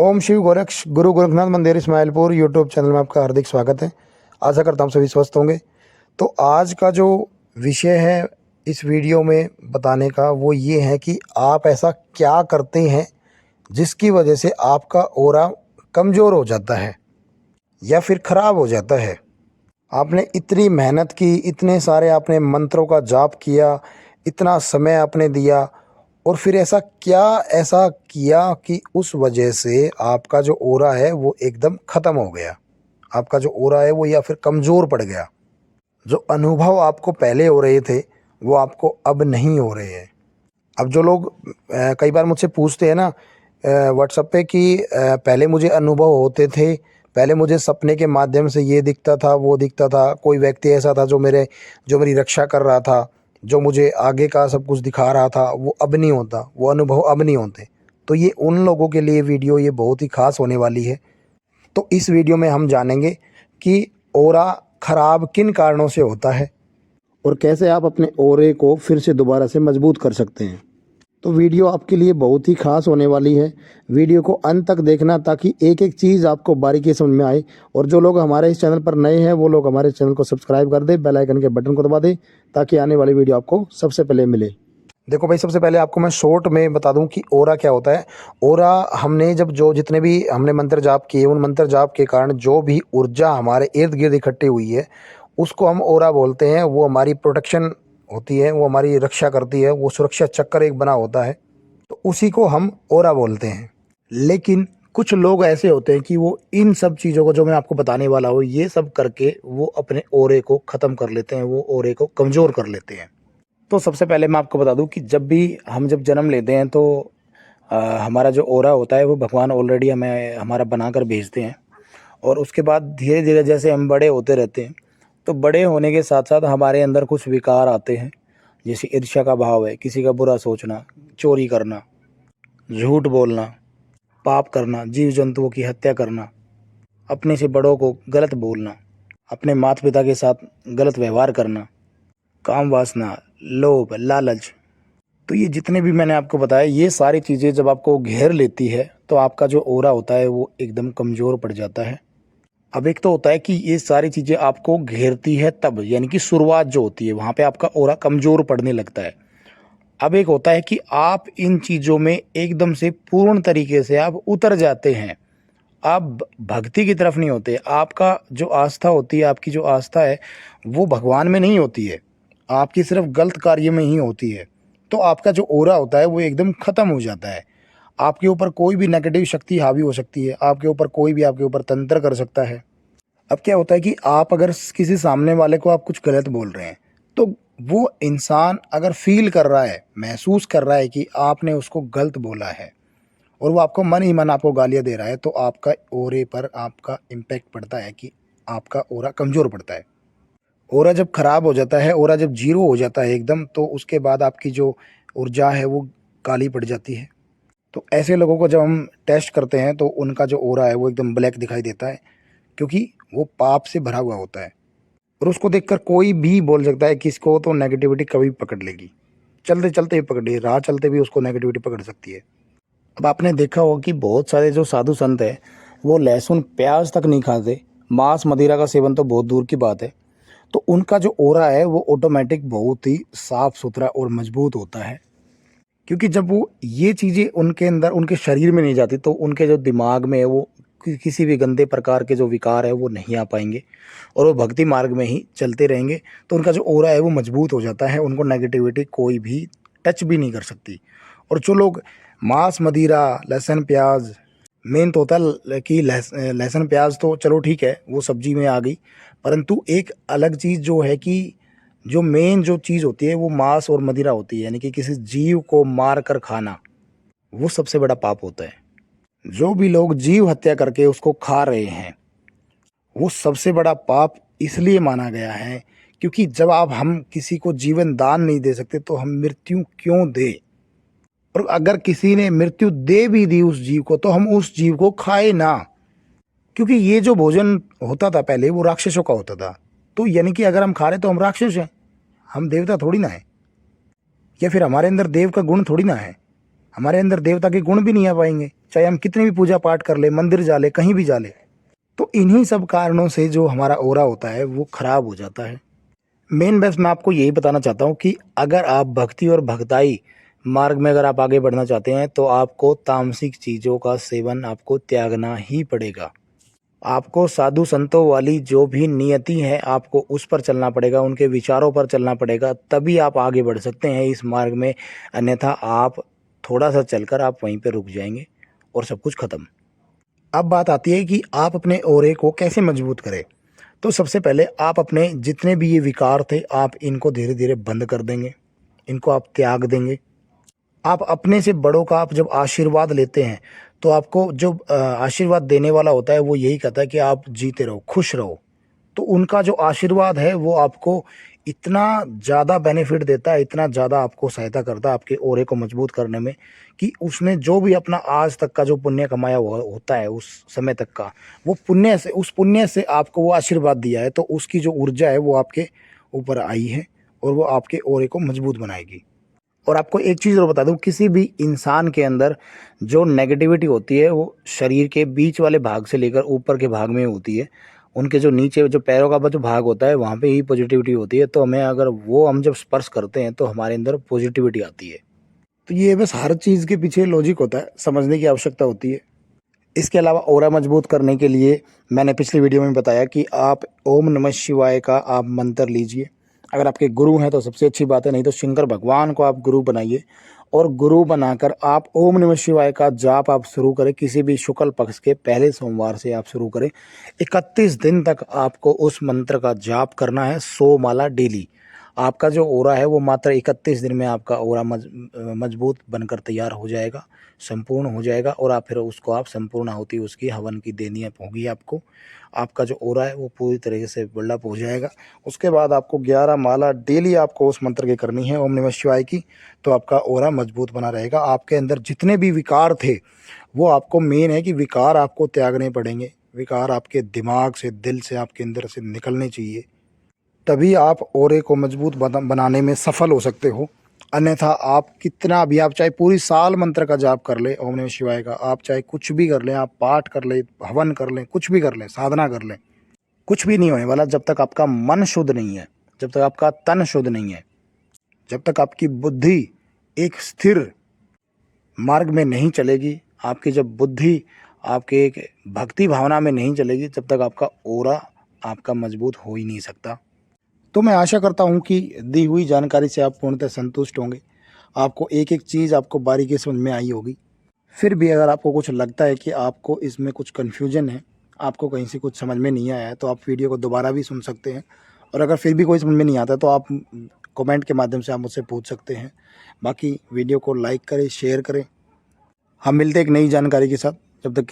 ओम शिव गोरक्ष गुरु गोरखनाथ मंदिर Ismailpur YouTube channel में आपका हार्दिक स्वागत है। आशा करता हूँ सभी स्वस्थ होंगे। तो आज का जो विषय है इस वीडियो में बताने का वो ये है कि आप ऐसा क्या करते हैं जिसकी वजह से आपका ऑरा कमज़ोर हो जाता है या फिर ख़राब हो जाता है। आपने इतनी मेहनत की, इतने सारे आपने मंत्रों का जाप किया, इतना समय आपने दिया और फिर ऐसा किया कि उस वजह से आपका जो ऑरा है वो एकदम ख़त्म हो गया। आपका जो ऑरा है वो या फिर कमज़ोर पड़ गया। जो अनुभव आपको पहले हो रहे थे वो आपको अब नहीं हो रहे हैं। अब जो लोग कई बार मुझसे पूछते हैं ना व्हाट्सएप पे कि पहले मुझे अनुभव होते थे, पहले मुझे सपने के माध्यम से ये दिखता था, वो दिखता था, कोई व्यक्ति ऐसा था जो मेरी रक्षा कर रहा था, जो मुझे आगे का सब कुछ दिखा रहा था, वो अब नहीं होता, वो अनुभव अब नहीं होते। तो ये उन लोगों के लिए वीडियो ये बहुत ही ख़ास होने वाली है। तो इस वीडियो में हम जानेंगे कि ऑरा ख़राब किन कारणों से होता है और कैसे आप अपने ऑरे को फिर से दोबारा से मजबूत कर सकते हैं। तो वीडियो आपके लिए बहुत ही खास होने वाली है। वीडियो को अंत तक देखना ताकि एक एक चीज़ आपको बारीकी समझ में आए। और जो लोग हमारे इस चैनल पर नए हैं वो लोग हमारे चैनल को सब्सक्राइब कर दें, बेल आइकन के बटन को दबा दें ताकि आने वाली वीडियो आपको सबसे पहले मिले। देखो भाई, सबसे पहले आपको मैं शॉर्ट में बता दूं कि ऑरा क्या होता है। ऑरा हमने जितने भी हमने मंत्र जाप किए, उन मंत्र जाप के कारण जो भी ऊर्जा हमारे इर्द गिर्द इकट्ठी हुई है उसको हम ऑरा बोलते हैं। वो हमारी प्रोटेक्शन होती है, वो हमारी रक्षा करती है, वो सुरक्षा चक्कर एक बना होता है, तो उसी को हम ऑरा बोलते हैं। लेकिन कुछ लोग ऐसे होते हैं कि वो इन सब चीज़ों को जो मैं आपको बताने वाला हूँ ये सब करके वो अपने ऑरे को ख़त्म कर लेते हैं, वो ऑरे को कमज़ोर कर लेते हैं। तो सबसे पहले मैं आपको बता दूं कि जब जन्म लेते हैं तो हमारा जो ऑरा होता है वो भगवान ऑलरेडी हमें हमारा बनाकर भेजते हैं। और उसके बाद धीरे धीरे जैसे हम बड़े होते रहते हैं तो बड़े होने के साथ साथ हमारे अंदर कुछ विकार आते हैं, जैसे ईर्ष्या का भाव है, किसी का बुरा सोचना, चोरी करना, झूठ बोलना, पाप करना, जीव जंतुओं की हत्या करना, अपने से बड़ों को गलत बोलना, अपने माता पिता के साथ गलत व्यवहार करना, काम वासना, लोभ, लालच। तो ये जितने भी मैंने आपको बताया ये सारी चीज़ें जब आपको घेर लेती है तो आपका जो ऑरा होता है वो एकदम कमज़ोर पड़ जाता है। अब एक तो होता है कि ये सारी चीज़ें आपको घेरती है तब, यानी कि शुरुआत जो होती है वहाँ पे आपका ऑरा कमज़ोर पड़ने लगता है। अब एक होता है कि आप इन चीज़ों में एकदम से पूर्ण तरीके से आप उतर जाते हैं। आप भक्ति की तरफ नहीं होते। आपका जो आस्था होती है, आपकी जो आस्था है वो भगवान में नहीं होती है, आपकी सिर्फ गलत कार्य में ही होती है। तो आपका जो ऑरा होता है वो एकदम ख़त्म हो जाता है। आपके ऊपर कोई भी नेगेटिव शक्ति हावी हो सकती है, आपके ऊपर कोई भी आपके ऊपर तंत्र कर सकता है। अब क्या होता है कि आप अगर किसी सामने वाले को आप कुछ गलत बोल रहे हैं तो वो इंसान अगर फील कर रहा है, महसूस कर रहा है कि आपने उसको गलत बोला है और वो आपको मन ही मन आपको गालियाँ दे रहा है, तो आपका ऑरे पर आपका इम्पैक्ट पड़ता है कि आपका ऑरा कमज़ोर पड़ता है। ऑरा जब ख़राब हो जाता है, ऑरा जब जीरो हो जाता है एकदम, तो उसके बाद आपकी जो ऊर्जा है वो काली पड़ जाती है। तो ऐसे लोगों को जब हम टेस्ट करते हैं तो उनका जो ऑरा है वो एकदम ब्लैक दिखाई देता है, क्योंकि वो पाप से भरा हुआ होता है। और उसको देखकर कोई भी बोल सकता है कि इसको तो नेगेटिविटी कभी पकड़ लेगी, चलते चलते ही पकड़ लेगी, राह चलते भी उसको नेगेटिविटी पकड़ सकती है। अब आपने देखा होगा कि बहुत सारे जो साधु संत हैं वो लहसुन प्याज तक नहीं खाते, मांस मदिरा का सेवन तो बहुत दूर की बात है। तो उनका जो ऑरा है वो ऑटोमेटिक बहुत ही साफ सुथरा और मजबूत होता है, क्योंकि जब वो ये चीज़ें उनके अंदर उनके शरीर में नहीं जाती तो उनके जो दिमाग में है वो किसी भी गंदे प्रकार के जो विकार है वो नहीं आ पाएंगे और वो भक्ति मार्ग में ही चलते रहेंगे। तो उनका जो ऑरा है वो मजबूत हो जाता है, उनको नेगेटिविटी कोई भी टच भी नहीं कर सकती। और जो लोग मांस मदिरा, लहसुन प्याज, मेन तो होता है कि लहसुन प्याज तो चलो ठीक है वो सब्जी में आ गई, परंतु एक अलग चीज़ जो है कि जो मेन जो चीज़ होती है वो मांस और मदिरा होती है, यानी कि किसी जीव को मार कर खाना, वो सबसे बड़ा पाप होता है। जो भी लोग जीव हत्या करके उसको खा रहे हैं वो सबसे बड़ा पाप इसलिए माना गया है क्योंकि जब आप हम किसी को जीवन दान नहीं दे सकते तो हम मृत्यु क्यों दे। और अगर किसी ने मृत्यु दे भी दी उस जीव को तो हम उस जीव को खाए ना, क्योंकि ये जो भोजन होता था पहले वो राक्षसों का होता था। तो यानी कि अगर हम खा रहे तो हम राक्षस हैं, हम देवता थोड़ी ना है, या फिर हमारे अंदर देव का गुण थोड़ी ना है, हमारे अंदर देवता के गुण भी नहीं आ पाएंगे। चाहे हम कितनी भी पूजा पाठ कर ले, मंदिर जा ले, कहीं भी जा ले, तो इन्हीं सब कारणों से जो हमारा ऑरा होता है वो खराब हो जाता है। मेन बस मैं आपको यही बताना चाहता हूँ कि अगर आप भक्ति और भक्ताई मार्ग में अगर आप आगे बढ़ना चाहते हैं तो आपको तामसिक चीज़ों का सेवन आपको त्यागना ही पड़ेगा। आपको साधु संतों वाली जो भी नियति है आपको उस पर चलना पड़ेगा, उनके विचारों पर चलना पड़ेगा, तभी आप आगे बढ़ सकते हैं इस मार्ग में। अन्यथा आप थोड़ा सा चलकर आप वहीं पे रुक जाएंगे और सब कुछ खत्म। अब बात आती है कि आप अपने ऑरे को कैसे मजबूत करें। तो सबसे पहले आप अपने जितने भी ये विकार थे आप इनको धीरे धीरे बंद कर देंगे, इनको आप त्याग देंगे। आप अपने से बड़ों का आप जब आशीर्वाद लेते हैं तो आपको जो आशीर्वाद देने वाला होता है वो यही कहता है कि आप जीते रहो, खुश रहो। तो उनका जो आशीर्वाद है वो आपको इतना ज़्यादा बेनिफिट देता है, इतना ज़्यादा आपको सहायता करता है आपके ऑरे को मजबूत करने में, कि उसने जो भी अपना आज तक का जो पुण्य कमाया हुआ होता है उस समय तक का, वो पुण्य से, उस पुण्य से आपको वो आशीर्वाद दिया है, तो उसकी जो ऊर्जा है वो आपके ऊपर आई है और वो आपके ऑरे को मजबूत बनाएगी। और आपको एक चीज़ और बता दूं, किसी भी इंसान के अंदर जो नेगेटिविटी होती है वो शरीर के बीच वाले भाग से लेकर ऊपर के भाग में होती है। उनके जो नीचे जो पैरों का जो भाग होता है वहाँ पे ही पॉजिटिविटी होती है। तो हमें अगर वो हम जब स्पर्श करते हैं तो हमारे अंदर पॉजिटिविटी आती है। तो ये बस हर चीज़ के पीछे लॉजिक होता है, समझने की आवश्यकता होती है। इसके अलावा ऑरा मजबूत करने के लिए मैंने पिछली वीडियो में बताया कि आप ओम नमः शिवाय का आप मंत्र लीजिए। अगर आपके गुरु हैं तो सबसे अच्छी बात है, नहीं तो शंकर भगवान को आप गुरु बनाइए और गुरु बनाकर आप ओम नमः शिवाय का जाप आप शुरू करें। किसी भी शुक्ल पक्ष के पहले सोमवार से आप शुरू करें। 31 दिन तक आपको उस मंत्र का जाप करना है, 100 माला डेली। आपका जो ऑरा है वो मात्र 31 दिन में आपका ऑरा मजबूत बनकर तैयार हो जाएगा, संपूर्ण हो जाएगा। और आप फिर उसको आप संपूर्ण आहुति उसकी हवन की देनी होगी आपको। आपका जो ऑरा है वो पूरी तरीके से बिल्डअप हो जाएगा। उसके बाद आपको 11 माला डेली आपको उस मंत्र की करनी है, ओम नमः शिवाय की। तो आपका ऑरा मजबूत बना रहेगा। आपके अंदर जितने भी विकार थे वो आपको, मेन है कि विकार आपको त्यागने पड़ेंगे। विकार आपके दिमाग से, दिल से, आपके अंदर से निकलने चाहिए, तभी आप ऑरे को मजबूत बनाने में सफल हो सकते हो। अन्यथा आप कितना भी, आप चाहे पूरी साल मंत्र का जाप कर ले ओम नमः शिवाय का, आप चाहे कुछ भी कर लें, आप पाठ कर लें, हवन कर लें, कुछ भी कर लें, साधना कर लें, कुछ भी नहीं होने वाला जब तक आपका मन शुद्ध नहीं है, जब तक आपका तन शुद्ध नहीं है, जब तक आपकी बुद्धि एक स्थिर मार्ग में नहीं चलेगी। आपकी जब बुद्धि आपके एक भक्ति भावना में नहीं चलेगी, जब तक आपका ऑरा आपका मजबूत हो ही नहीं सकता। तो मैं आशा करता हूँ कि दी हुई जानकारी से आप पूर्णतः संतुष्ट होंगे। आपको एक एक चीज़ आपको बारीकी समझ में आई होगी। फिर भी अगर आपको कुछ लगता है कि आपको इसमें कुछ कन्फ्यूजन है, आपको कहीं से कुछ समझ में नहीं आया है, तो आप वीडियो को दोबारा भी सुन सकते हैं। और अगर फिर भी कोई समझ में नहीं आता तो आप कमेंट के माध्यम से आप मुझसे पूछ सकते हैं। बाकी वीडियो को लाइक करें, शेयर करें। हम मिलते हैं एक नई जानकारी के साथ। जब तक